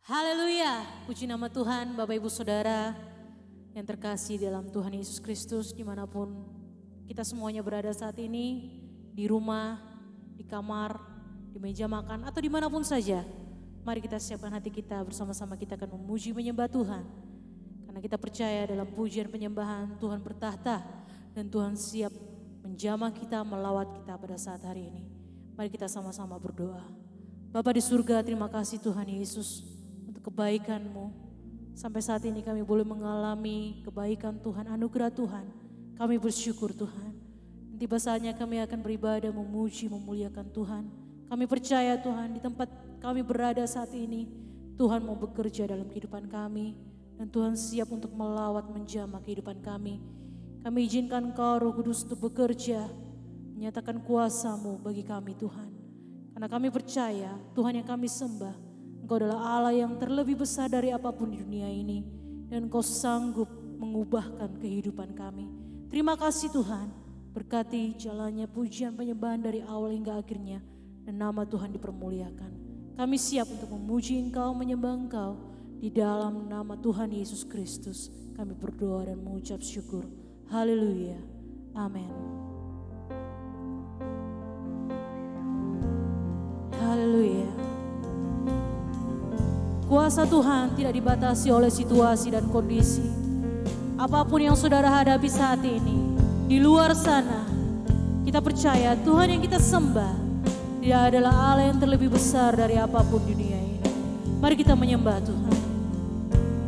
Haleluya, puji nama Tuhan, Bapak Ibu Saudara yang terkasih dalam Tuhan Yesus Kristus dimanapun kita semuanya berada saat ini, di rumah, di kamar, di meja makan atau dimanapun saja. Mari kita siapkan hati kita, bersama-sama kita akan memuji menyembah Tuhan. Karena kita percaya dalam pujian penyembahan Tuhan bertahta dan Tuhan siap menjamah kita, melawat kita pada saat hari ini. Mari kita sama-sama berdoa. Bapa di surga, terima kasih Tuhan Yesus untuk kebaikan-Mu. Sampai saat ini kami boleh mengalami kebaikan Tuhan, anugerah Tuhan. Kami bersyukur Tuhan. Tiba saatnya kami akan beribadah, memuji, memuliakan Tuhan. Kami percaya Tuhan di tempat kami berada saat ini, Tuhan mau bekerja dalam kehidupan kami. Dan Tuhan siap untuk melawat, menjamah kehidupan kami. Kami izinkan Engkau Roh Kudus untuk bekerja, menyatakan kuasa-Mu bagi kami Tuhan. Karena kami percaya Tuhan yang kami sembah, Engkau adalah Allah yang terlebih besar dari apapun di dunia ini. Dan Engkau sanggup mengubahkan kehidupan kami. Terima kasih Tuhan, berkati jalannya pujian penyembahan dari awal hingga akhirnya. Dan nama Tuhan dipermuliakan. Kami siap untuk memuji Engkau, menyembah Engkau. Di dalam nama Tuhan Yesus Kristus kami berdoa dan mengucap syukur. Haleluya. Amin. Haleluya. Kuasa Tuhan tidak dibatasi oleh situasi dan kondisi. Apapun yang saudara hadapi saat ini, di luar sana, kita percaya Tuhan yang kita sembah, Dia adalah Allah yang terlebih besar dari apapun dunia ini. Mari kita menyembah Tuhan.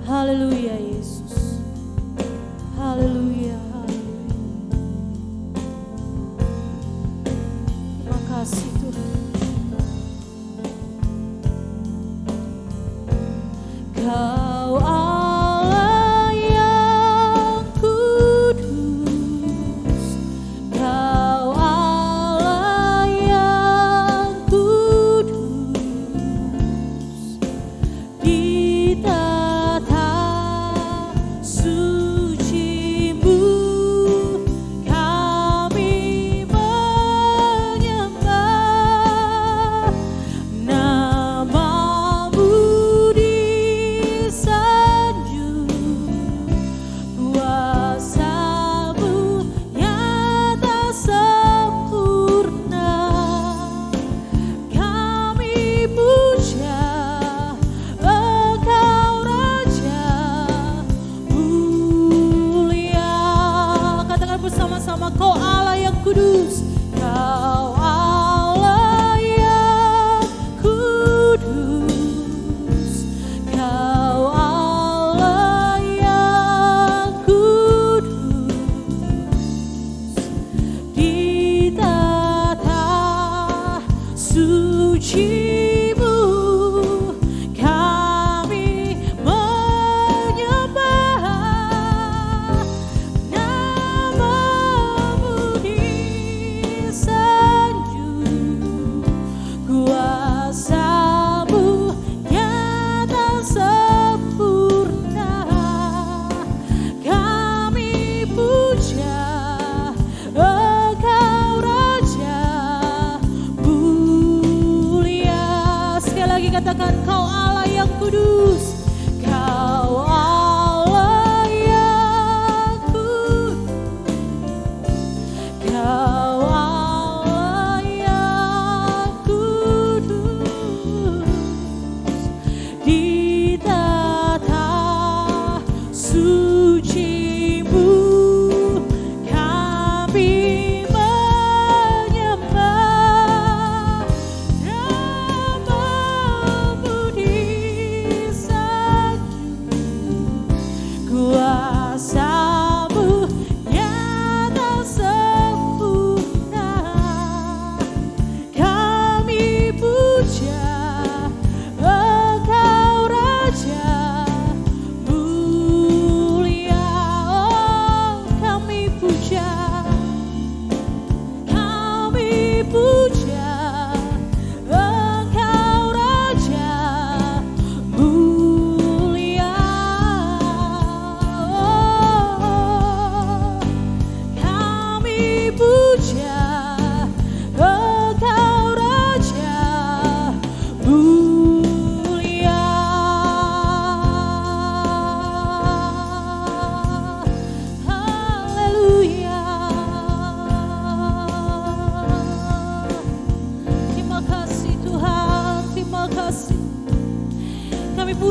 Haleluya Yesus. Haleluya. Terima kasih Tuhan. Kau Allah yang kudus, Kau Allah yang kudus, di tata suci-Mu kami menyembah, nama-Mu disanjung, kuasa-Mu nyata sempurna, kami puja Engkau Raja mulia. Katakan bersama-sama, Kau Allah yang kudus, Kau Allah yang kudus, Kau Allah yang kudus, di tata suci-Mu kami menyembah, nama-Mu disanjung, kuasa-Mu nyata sempurna, kami puja Engkau Raja mulia. Sekali lagi katakan, Kau Allah yang kudus, Kau Allah yang kudus, Kau Allah yang kudus, di tata suci-Mu kami menyembah, nama-Mu disanjung,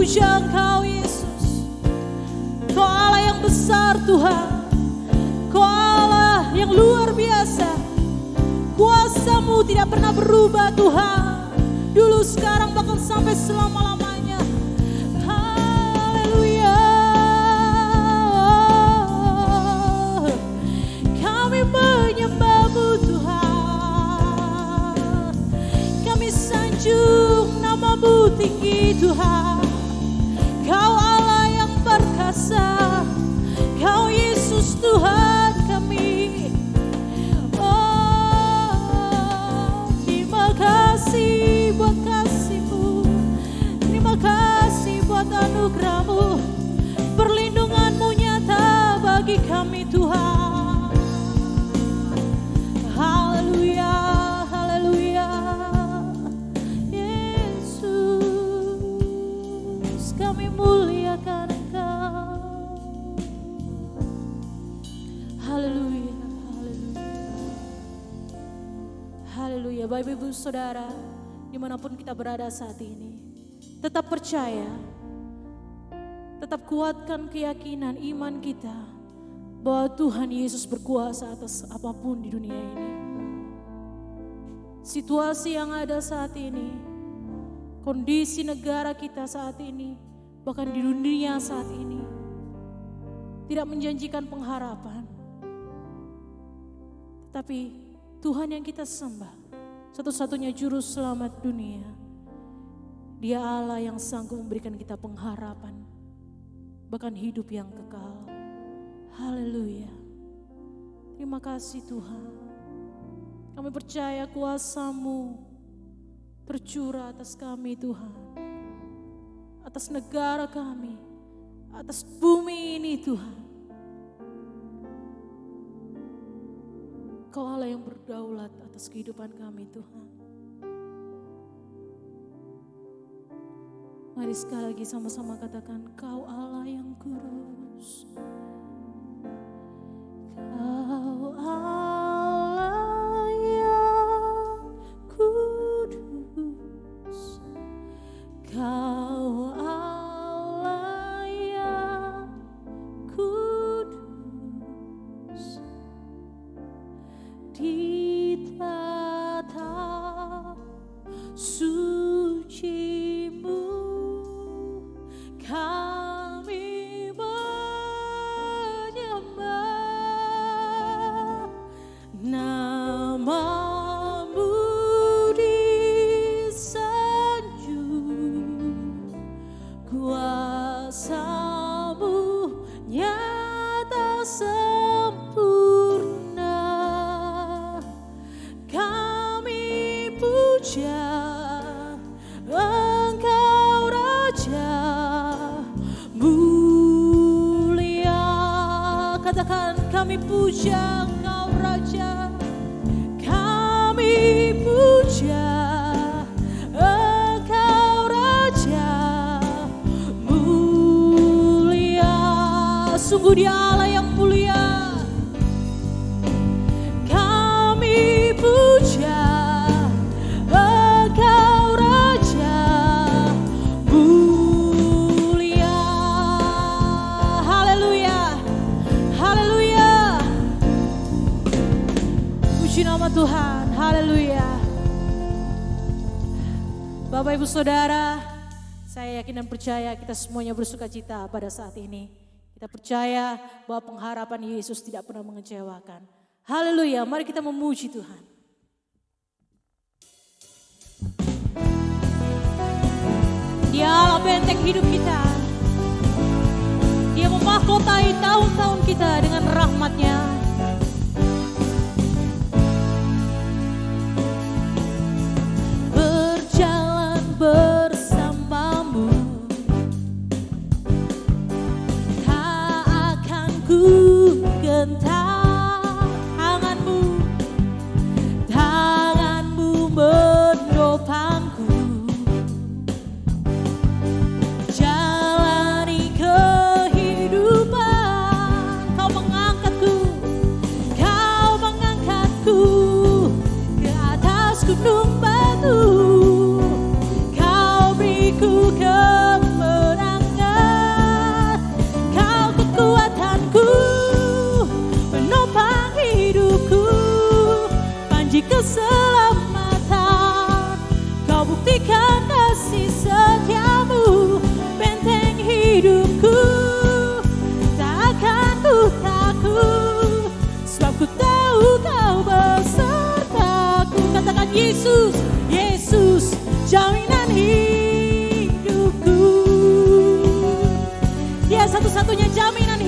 puja Engkau Yesus. Kau Allah yang besar Tuhan. Kau Allah yang luar biasa. Kuasa-Mu tidak pernah berubah Tuhan. Dulu, sekarang, bahkan sampai selama-lamanya. Haleluya. Kami menyembah-Mu Tuhan. Kami sanjung nama-Mu tinggi Tuhan. Kau Allah yang perkasa. Kau Yesus Tuhan kami. Oh, terima kasih buat kasih-Mu. Terima kasih buat anugerah-Mu. Perlindungan-Mu nyata bagi kami Tuhan. Haleluya, haleluya. Yesus, kami muliakan Engkau. Haleluya, haleluya. Haleluya. Bapak Ibu Saudara, dimanapun kita berada saat ini, tetap percaya, tetap kuatkan keyakinan iman kita bahwa Tuhan Yesus berkuasa atas apapun di dunia ini. Situasi yang ada saat ini, kondisi negara kita saat ini, bahkan di dunia saat ini, tidak menjanjikan pengharapan. Tapi Tuhan yang kita sembah, satu-satunya juru selamat dunia. Dia Allah yang sanggup memberikan kita pengharapan, bahkan hidup yang kekal. Haleluya. Terima kasih Tuhan. Kami percaya kuasa-Mu tercurah atas kami Tuhan. Atas negara kami, atas bumi ini Tuhan. Kau Allah yang berdaulat atas kehidupan kami Tuhan. Mari sekali lagi sama-sama katakan, Kau Allah yang kudus. Kau Allah yang kudus. Kau Allah yang kudus. Di tata suci-Mu kami menyembah. Nama-Mu disanjung, kuasa-Mu nyata sempurna. Kami puja Engkau Raja mulia. Katakan, kami puja Engkau Raja. Kami puja Engkau Raja mulia. Sungguh Dia Allah yang mulia. Kami puja Engkau Raja mulia. Haleluya, haleluya. Puji nama Tuhan, haleluya. Bapak Ibu Saudara, saya yakin dan percaya kita semuanya bersuka cita pada saat ini. Kita percaya bahwa pengharapan Yesus tidak pernah mengecewakan. Haleluya, mari kita memuji Tuhan. Dia Allah benteng hidup kita. Dia memahkotai tahun-tahun kita dengan rahmat-Nya. Berjalan bersama-Mu, tak akan ku gentar. Tangan-Mu menopangku, jalani kehidupan. Kau mengangkatku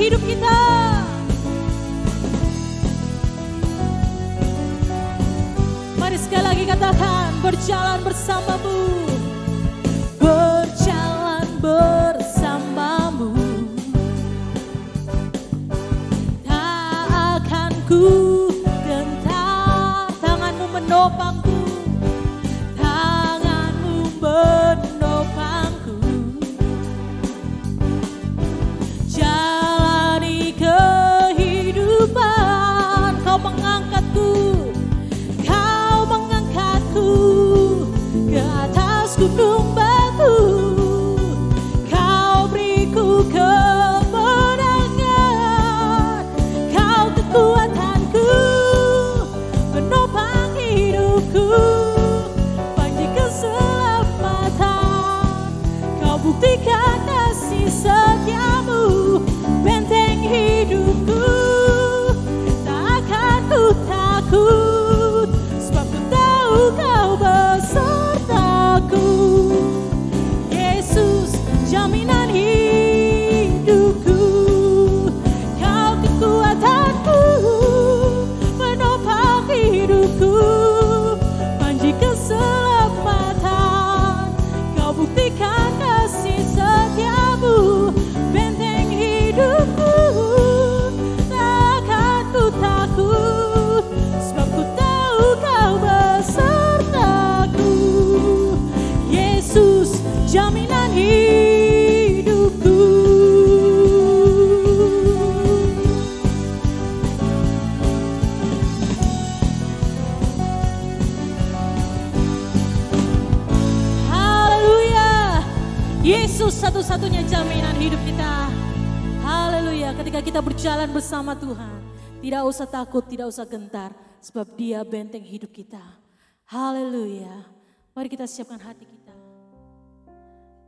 hidup kita. Mari sekali lagi katakan, berjalan bersamamu. Berjalan bersamamu. Tak akan ku gentar, tanganmu menopangku. Tanganmu menopangku. Jalani kehidupan, kau mengangkatku. Kau mengangkatku ke atas gunung batu. Kau beriku kemenangan. Kau kekuatanku, penopang hidupku. Panji keselamatan, kau buktikan kasih setiamu. Benteng hidupku, tak akan ku takut, sebab ku tahu kau besertaku. Yesus, jaminan hidupku. Kau kekuatanku, menopang hidupku. Panji keselamatan, kau buktikan kasih setiamu. Benteng hidupku, tak akan ku takut, sebab ku tahu kau besertaku. Yesus, jaminan hidupku. Haleluya. Yesus satu-satunya jaminan hidup kita. Haleluya. Ketika kita berjalan bersama Tuhan, tidak usah takut, tidak usah gentar, sebab Dia benteng hidup kita. Haleluya. Mari kita siapkan hati kita.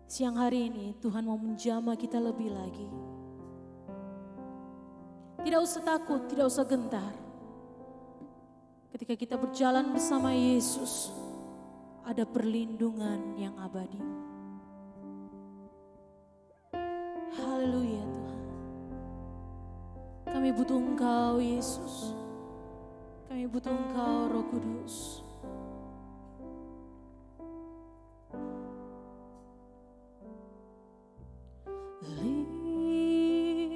Siang hari ini Tuhan mau menjamah kita lebih lagi. Tidak usah takut, tidak usah gentar. Ketika kita berjalan bersama Yesus, ada perlindungan yang abadi. Haleluya Tuhan. Kami butuh Engkau Yesus. Kami butuh Engkau Roh Kudus. Lingkupiku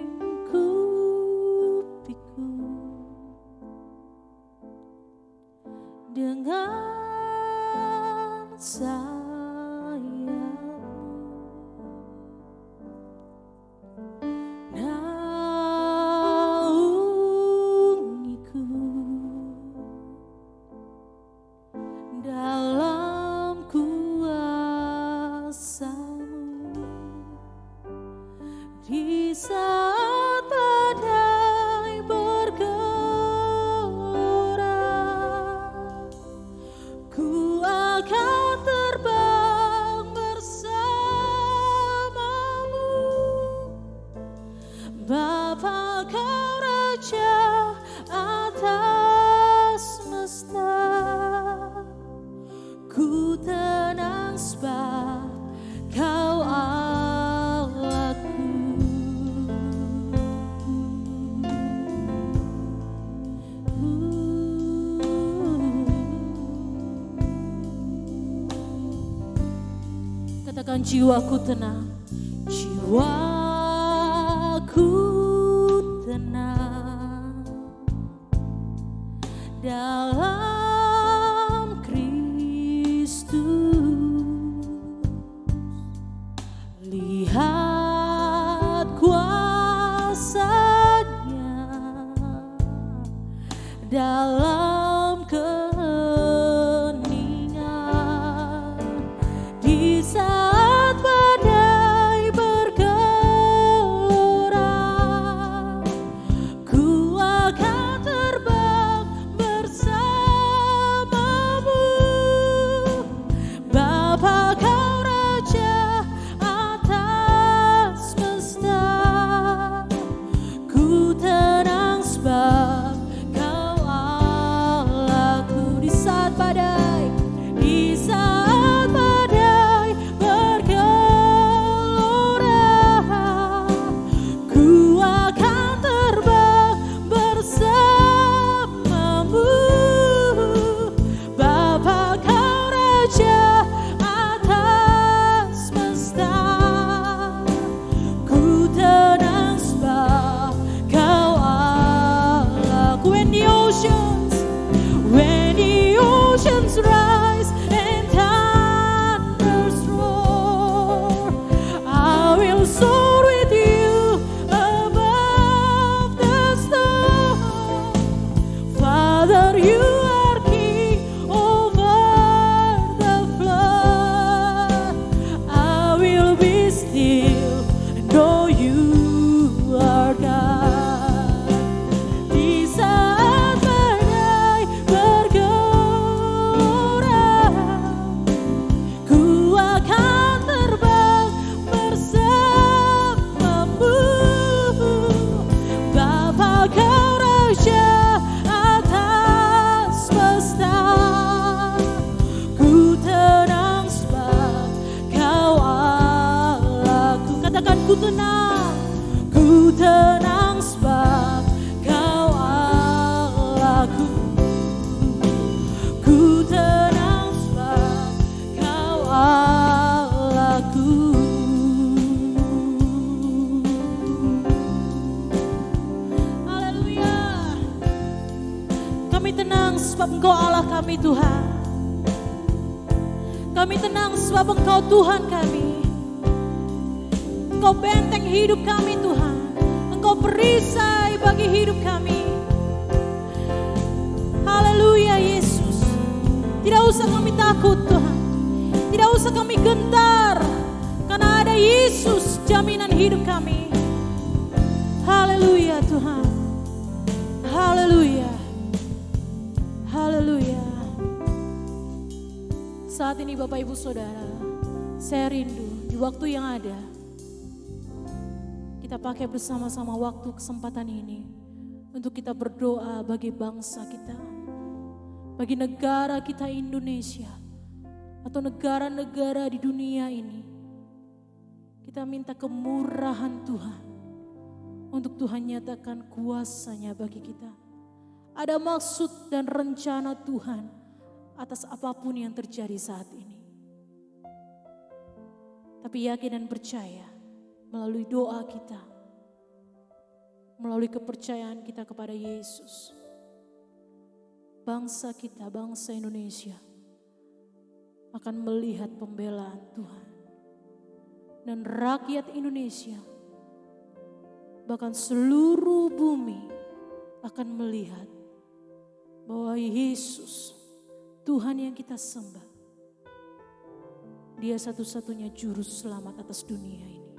dengan sayapmu. Naungiku dalam kuasa-Mu. Di saat badai bergelora, ku akan terbang bersama-Mu. Bapa, Kau Raja atas semesta, ku tenang sebab Kau Allahku. Katakan, jiwaku tenang, jiwaku tenang dalam Kristus. Lihat kuasa-Nya dalam keheningan. Di saat badai bergelora, ku akan terbang bersama-Mu. Bapa, Kau Raja atas semesta, ku tenang sebab Kau tenang, ku tenang sebab Kau Allahku. Ku tenang sebab Kau Allahku. Haleluya. Kami tenang sebab Engkau Allah kami Tuhan. Kami tenang sebab Engkau Tuhan kami. Engkau benteng hidup kami Tuhan. Engkau perisai bagi hidup kami. Haleluya Yesus. Tidak usah kami takut Tuhan. Tidak usah kami gentar. Karena ada Yesus jaminan hidup kami. Haleluya Tuhan. Haleluya. Haleluya. Saat ini Bapak Ibu Saudara, saya rindu di waktu yang ada, kita pakai bersama-sama waktu kesempatan ini untuk kita berdoa bagi bangsa kita, bagi negara kita Indonesia, atau negara-negara di dunia ini. Kita minta kemurahan Tuhan, untuk Tuhan nyatakan kuasa-Nya bagi kita. Ada maksud dan rencana Tuhan atas apapun yang terjadi saat ini. Tapi yakin dan percaya melalui doa kita, melalui kepercayaan kita kepada Yesus, bangsa kita, bangsa Indonesia akan melihat pembelaan Tuhan. Dan rakyat Indonesia, bahkan seluruh bumi akan melihat bahwa Yesus, Tuhan yang kita sembah, Dia satu-satunya juru selamat atas dunia ini.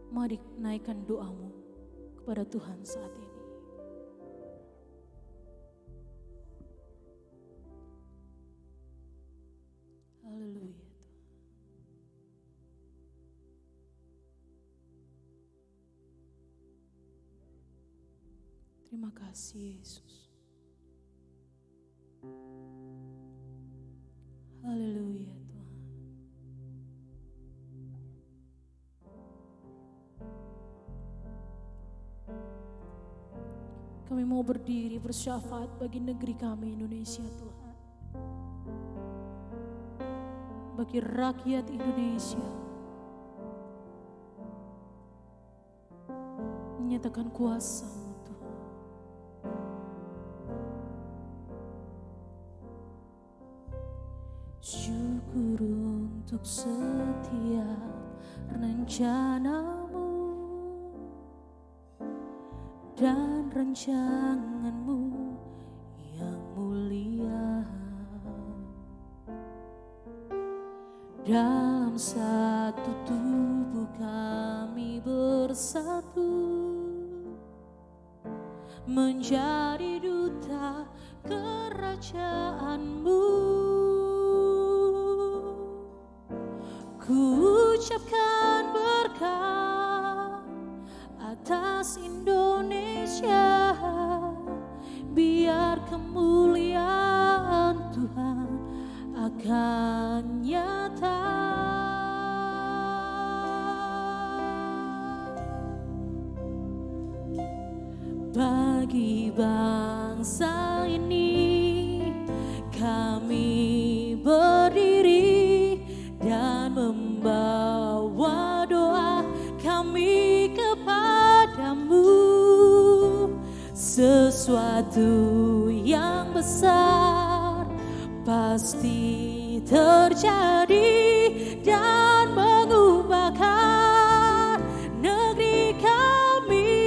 Mari naikkan doamu kepada Tuhan saat ini. Haleluya. Terima kasih Yesus. Haleluya Tuhan. Kami mau berdiri bersyafaat bagi negeri kami Indonesia Tuhan. Bagi rakyat Indonesia. Menyatakan kuasa-Mu Tuhan. Syukur untuk setiap rencana-Mu dan rancangan-Mu yang mulia. Dalam satu tubuh kami bersatu, menjadi duta kerajaan-Mu. Ku ucapkan berkat atas Indonesia, biar kemuliaan Tuhan akan nyata. Bagi bangsa ini kami berdiri dan membawa doa kami kepadamu. Sesuatu yang besar pasti terjadi dan mengubahkan negeri kami.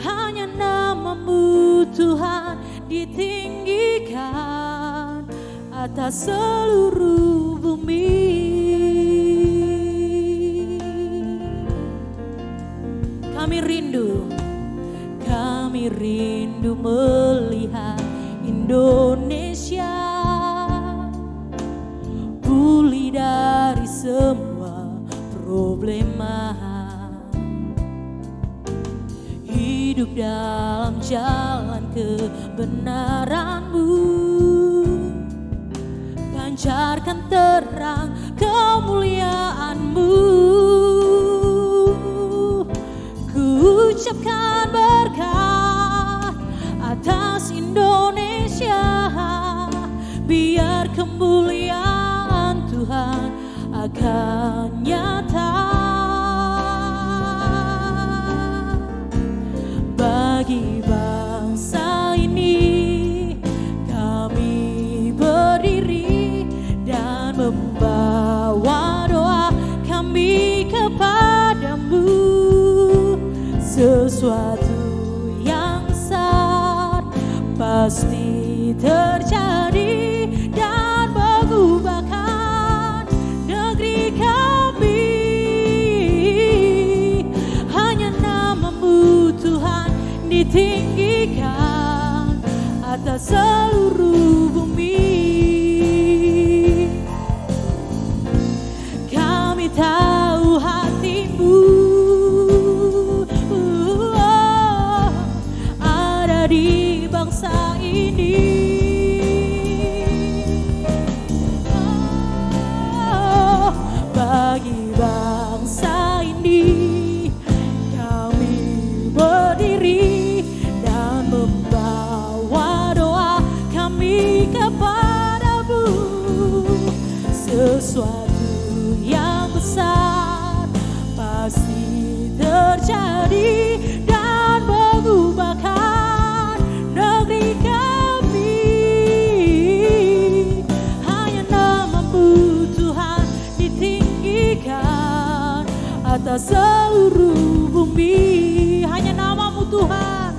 Hanya nama-Mu Tuhan ditinggikan atas seluruh bumi. Kami rindu melihat Indonesia pulih dari semua problema, hidup dalam jalan kebenaran-Mu, pancarkan terang kemuliaan firman-Mu. Ku ucapkan berkat atas Indonesia, biar kemuliaan Tuhan akan nyata. Bagi bangsa ini kami berdiri dan membawa doa kami kepadamu. Sesuatu yang besar pasti terjadi dan mengubahkan negeri kami. Hanya nama-Mu Tuhan ditinggikan atas seluruh bumi. Kami tahu hati-Mu ada di bangsa ini. Bagi bangsa ini kami berdiri dan membawa doa kami kepadamu. Sesuatu yang besar pasti terjadi dan mengubahkan negeri kami. Hanya nama-Mu Tuhan ditinggikan atas seluruh bumi. Hanya nama-Mu Tuhan,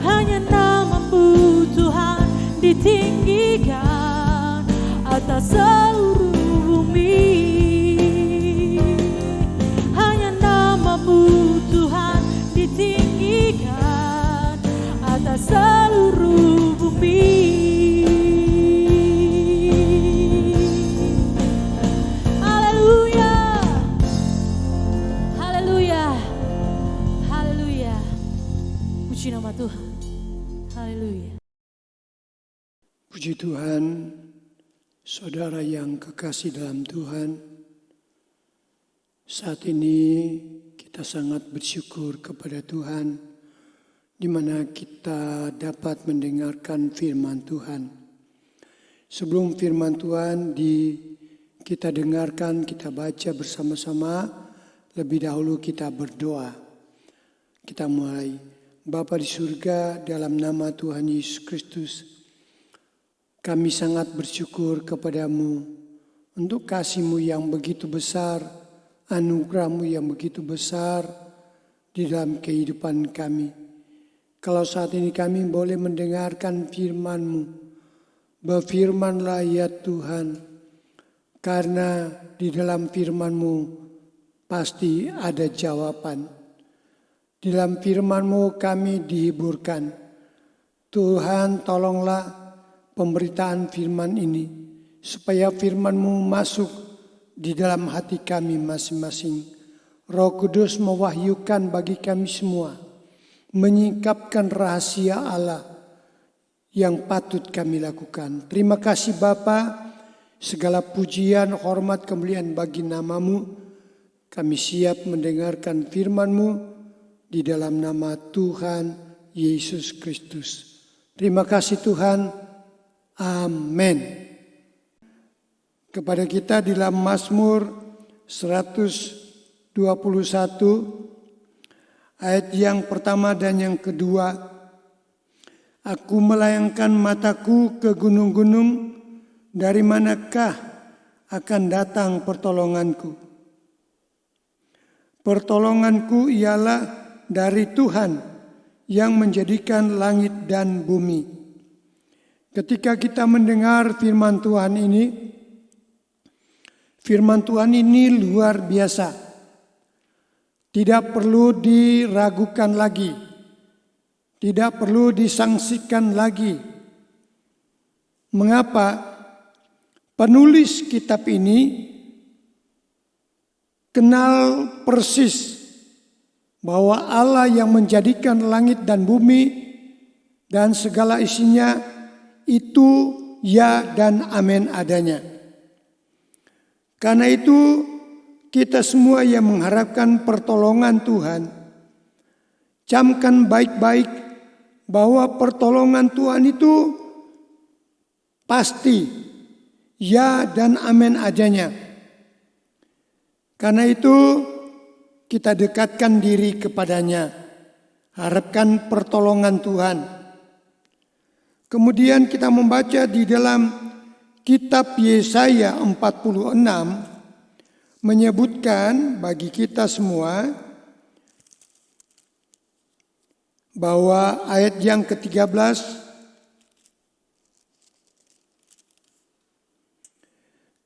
hanya nama-Mu Tuhan ditinggikan atas seluruh bumi. Hanya nama-Mu Tuhan ditinggikan atas seluruh bumi. Haleluya, haleluya, haleluya. Puji nama Tuhan. Haleluya. Puji Tuhan, saudara yang kekasih dalam Tuhan. Saat ini kita sangat bersyukur kepada Tuhan, di mana kita dapat mendengarkan firman Tuhan. Sebelum firman Tuhan kita dengarkan, kita baca bersama-sama, lebih dahulu kita berdoa. Kita mulai. Bapa di surga, dalam nama Tuhan Yesus Kristus, kami sangat bersyukur kepadamu untuk kasih-Mu yang begitu besar, anugerah-Mu yang begitu besar di dalam kehidupan kami. Kalau saat ini kami boleh mendengarkan firman-Mu, berfirmanlah ya Tuhan, karena di dalam firman-Mu pasti ada jawaban. Di dalam firman-Mu kami dihiburkan. Tuhan, tolonglah pemberitaan firman ini, supaya firman-Mu masuk di dalam hati kami masing-masing. Roh Kudus mewahyukan bagi kami semua, menyingkapkan rahasia Allah yang patut kami lakukan. Terima kasih Bapa, segala pujian, hormat, kemuliaan bagi nama-Mu. Kami siap mendengarkan firman-Mu di dalam nama Tuhan Yesus Kristus. Terima kasih Tuhan. Amin. Kepada kita di dalam Mazmur 121 ayat yang pertama dan yang kedua. Aku melayangkan mataku ke gunung-gunung, dari manakah akan datang pertolonganku? Pertolonganku ialah dari Tuhan yang menjadikan langit dan bumi. Ketika kita mendengar firman Tuhan ini luar biasa. Tidak perlu diragukan lagi. Tidak perlu disangsikan lagi. Mengapa? Penulis kitab ini kenal persis bahwa Allah yang menjadikan langit dan bumi dan segala isinya itu ya dan amin adanya. Karena itu kita semua yang mengharapkan pertolongan Tuhan, camkan baik-baik bahwa pertolongan Tuhan itu pasti ya dan amin adanya. Karena itu kita dekatkan diri kepadanya, harapkan pertolongan Tuhan. Kemudian kita membaca di dalam kitab Yesaya 46 menyebutkan bagi kita semua bahwa ayat yang ke-13,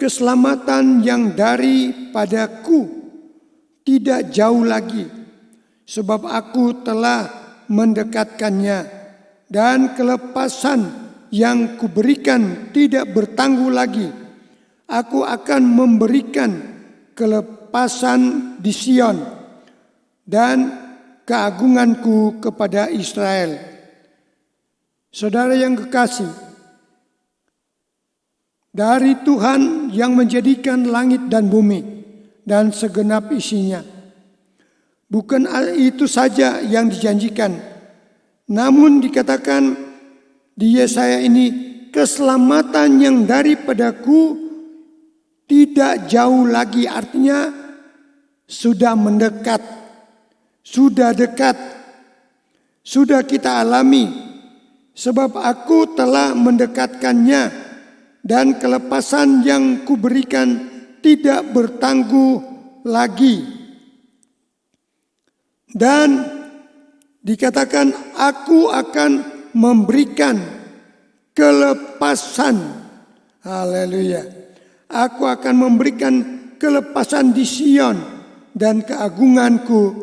keselamatan yang daripadaku tidak jauh lagi, sebab aku telah mendekatkannya, dan kelepasan yang kuberikan tidak bertangguh lagi. Aku akan memberikan kelepasan di Sion dan keagunganku kepada Israel. Saudara yang kekasih, dari Tuhan yang menjadikan langit dan bumi dan segenap isinya. Bukan itu saja yang dijanjikan, namun dikatakan di Yesaya ini, keselamatan yang daripadaku tidak jauh lagi, artinya sudah mendekat, sudah dekat, sudah kita alami, sebab aku telah mendekatkannya dan kelepasan yang kuberikan tidak bertangguh lagi. Dan dikatakan aku akan memberikan kelepasan. Haleluya. Aku akan memberikan kelepasan di Sion dan keagunganku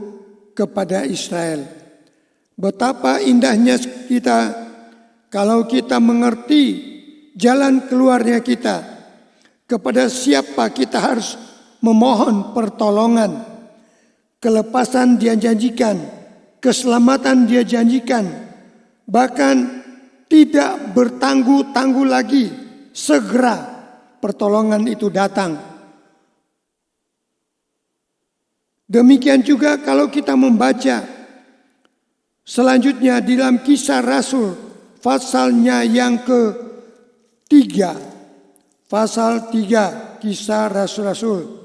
kepada Israel. Betapa indahnya kita kalau kita mengerti jalan keluarnya kita, kepada siapa kita harus memohon pertolongan. Kelepasan dia janjikan, keselamatan dia janjikan, bahkan tidak bertangguh-tangguh lagi, segera pertolongan itu datang. Demikian juga kalau kita membaca selanjutnya di dalam Kisah Rasul pasalnya yang ke-3, pasal 3 Kisah Rasul-Rasul.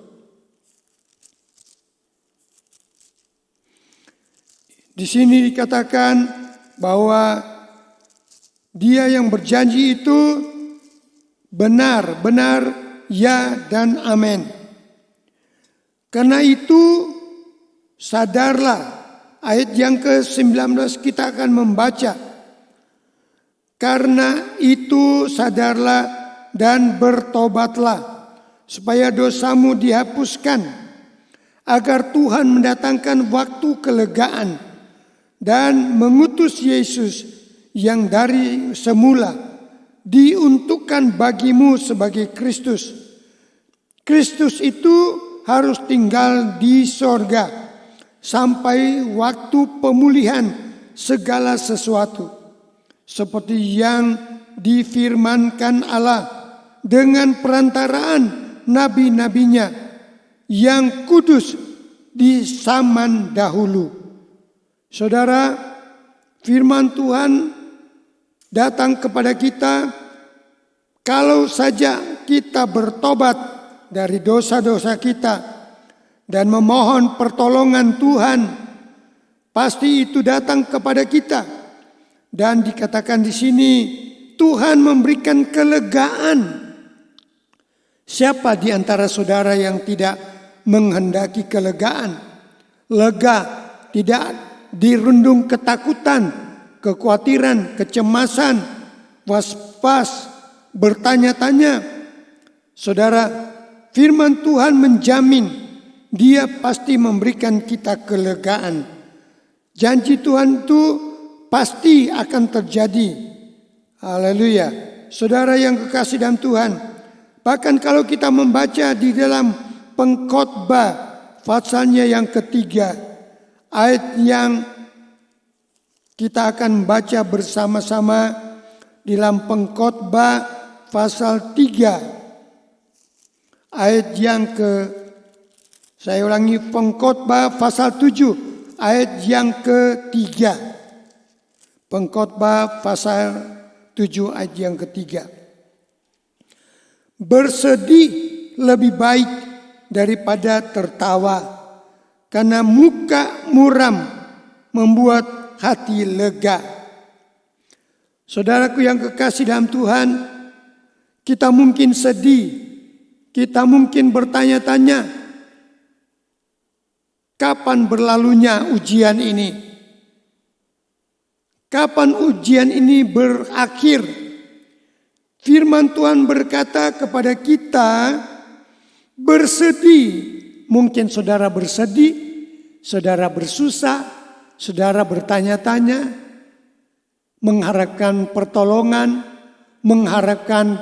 Di sini dikatakan bahwa dia yang berjanji itu benar-benar ya dan amin. Karena itu sadarlah, ayat yang ke-19 kita akan membaca. Karena itu sadarlah dan bertobatlah, supaya dosamu dihapuskan, agar Tuhan mendatangkan waktu kelegaan dan mengutus Yesus yang dari semula diuntukkan bagimu sebagai Kristus. Kristus itu harus tinggal di sorga sampai waktu pemulihan segala sesuatu, seperti yang difirmankan Allah dengan perantaraan nabi-nabinya yang kudus di zaman dahulu. Saudara, firman Tuhan datang kepada kita, kalau saja kita bertobat dari dosa-dosa kita dan memohon pertolongan Tuhan, pasti itu datang kepada kita. Dan dikatakan di sini, Tuhan memberikan kelegaan. Siapa di antara saudara yang tidak menghendaki kelegaan? Lega, tidak dirundung ketakutan, kekhawatiran, kecemasan, was-was, bertanya-tanya. Saudara, firman Tuhan menjamin Dia pasti memberikan kita kelegaan. Janji Tuhan itu pasti akan terjadi. Haleluya. Saudara yang kekasih dalam Tuhan, bahkan kalau kita membaca di dalam Pengkhotbah pasalnya yang ke-3, ayat yang kita akan baca bersama-sama di dalam Pengkhotbah pasal 3 ayat yang ke Saya ulangi, Pengkhotbah pasal 7 ayat yang ketiga. Pengkhotbah pasal 7 ayat yang ketiga. Bersedih lebih baik daripada tertawa, karena muka muram membuat hati lega. Saudaraku yang kekasih dalam Tuhan, kita mungkin sedih, kita mungkin bertanya-tanya, kapan berlalunya ujian ini? Kapan ujian ini berakhir? Firman Tuhan berkata kepada kita, bersedih. Mungkin saudara bersedih, saudara bersusah, saudara bertanya-tanya, mengharapkan pertolongan, mengharapkan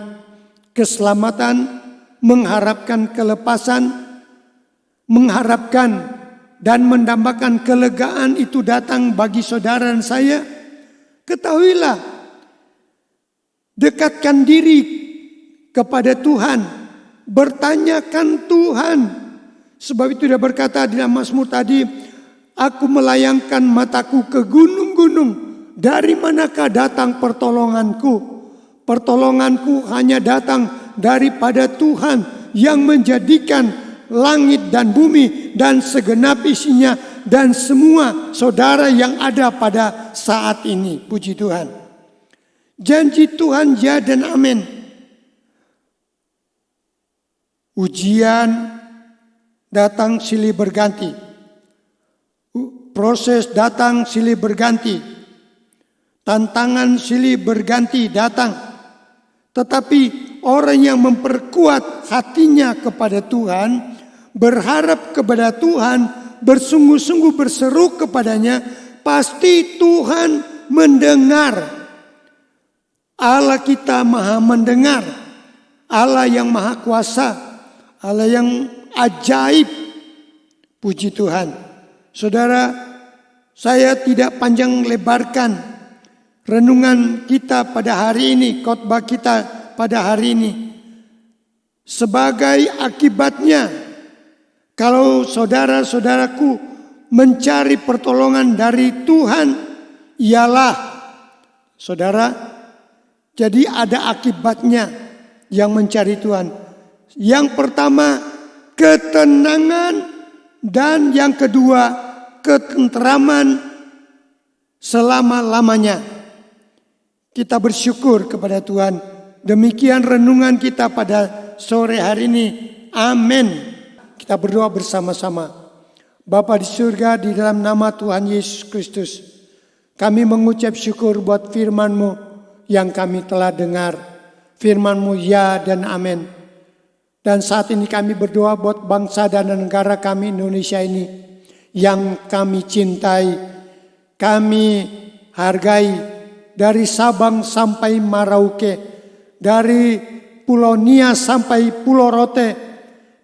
keselamatan, mengharapkan kelepasan, mengharapkan dan mendambakan kelegaan itu datang bagi saudara dan saya. Ketahuilah, dekatkan diri kepada Tuhan, bertanyakan Tuhan. Sebab itu dia berkata di dalam Mazmur tadi, aku melayangkan mataku ke gunung-gunung, dari manakah datang pertolonganku? Pertolonganku hanya datang daripada Tuhan yang menjadikan langit dan bumi dan segenap isinya dan semua saudara yang ada pada saat ini. Puji Tuhan. Janji Tuhan ya dan amin. Ujian datang silih berganti. Proses datang silih berganti. Tantangan silih berganti datang. Tetapi orang yang memperkuat hatinya kepada Tuhan, berharap kepada Tuhan, bersungguh-sungguh berseru kepadanya, pasti Tuhan mendengar. Allah kita maha mendengar, Allah yang maha kuasa, Allah yang ajaib. Puji Tuhan. Saudara, saya tidak panjang lebarkan renungan kita pada hari ini, khotbah kita pada hari ini. Sebagai akibatnya, kalau saudara-saudaraku mencari pertolongan dari Tuhan, ialah saudara, jadi ada akibatnya yang mencari Tuhan. Yang pertama, ketenangan, dan yang kedua, ketenteraman selama-lamanya. Kita bersyukur kepada Tuhan. Demikian renungan kita pada sore hari ini. Amin. Kita berdoa bersama-sama. Bapa di surga, di dalam nama Tuhan Yesus Kristus, kami mengucap syukur buat firman-Mu yang kami telah dengar. Firman-Mu ya dan amin. Dan saat ini kami berdoa buat bangsa dan negara kami Indonesia ini yang kami cintai, kami hargai, dari Sabang sampai Merauke, dari Pulau Nia sampai Pulau Rote.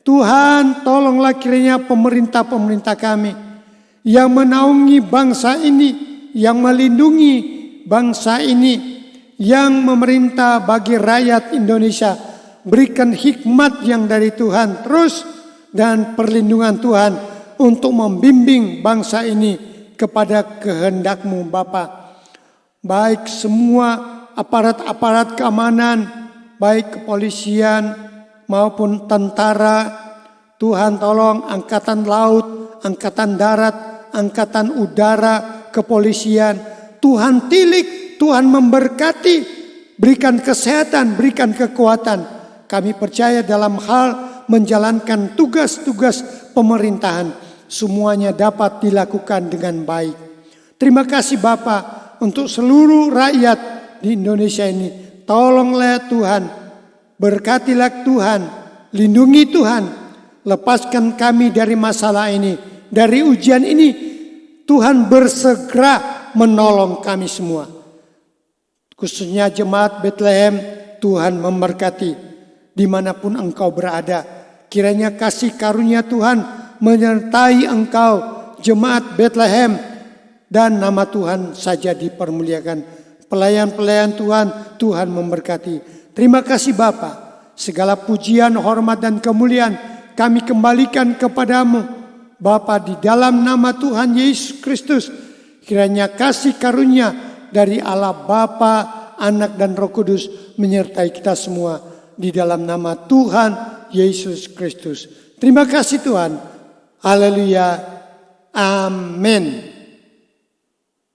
Tuhan, tolonglah kiranya pemerintah-pemerintah kami yang menaungi bangsa ini, yang melindungi bangsa ini, yang memerintah bagi rakyat Indonesia. Berikan hikmat yang dari Tuhan terus dan perlindungan Tuhan untuk membimbing bangsa ini kepada kehendak-Mu Bapa. Baik semua aparat-aparat keamanan, baik kepolisian maupun tentara, Tuhan tolong angkatan laut, angkatan darat, angkatan udara, kepolisian. Tuhan tilik, Tuhan memberkati, berikan kesehatan, berikan kekuatan. Kami percaya dalam hal menjalankan tugas-tugas pemerintahan, semuanya dapat dilakukan dengan baik. Terima kasih Bapa untuk seluruh rakyat di Indonesia ini. Tolonglah Tuhan, berkatilah Tuhan, lindungi Tuhan, lepaskan kami dari masalah ini, dari ujian ini. Tuhan bersegera menolong kami semua. Khususnya jemaat Bethlehem, Tuhan memberkati dimanapun engkau berada. Kiranya kasih karunia Tuhan menyertai engkau, jemaat Bethlehem, dan nama Tuhan saja dipermuliakan. Pelayan-pelayan Tuhan, Tuhan memberkati. Terima kasih Bapa. Segala pujian, hormat, dan kemuliaan kami kembalikan kepadamu. Bapa, di dalam nama Tuhan Yesus Kristus, kiranya kasih karunia dari Allah Bapa, Anak dan Roh Kudus menyertai kita semua di dalam nama Tuhan Yesus Kristus. Terima kasih Tuhan. Haleluya. Amin.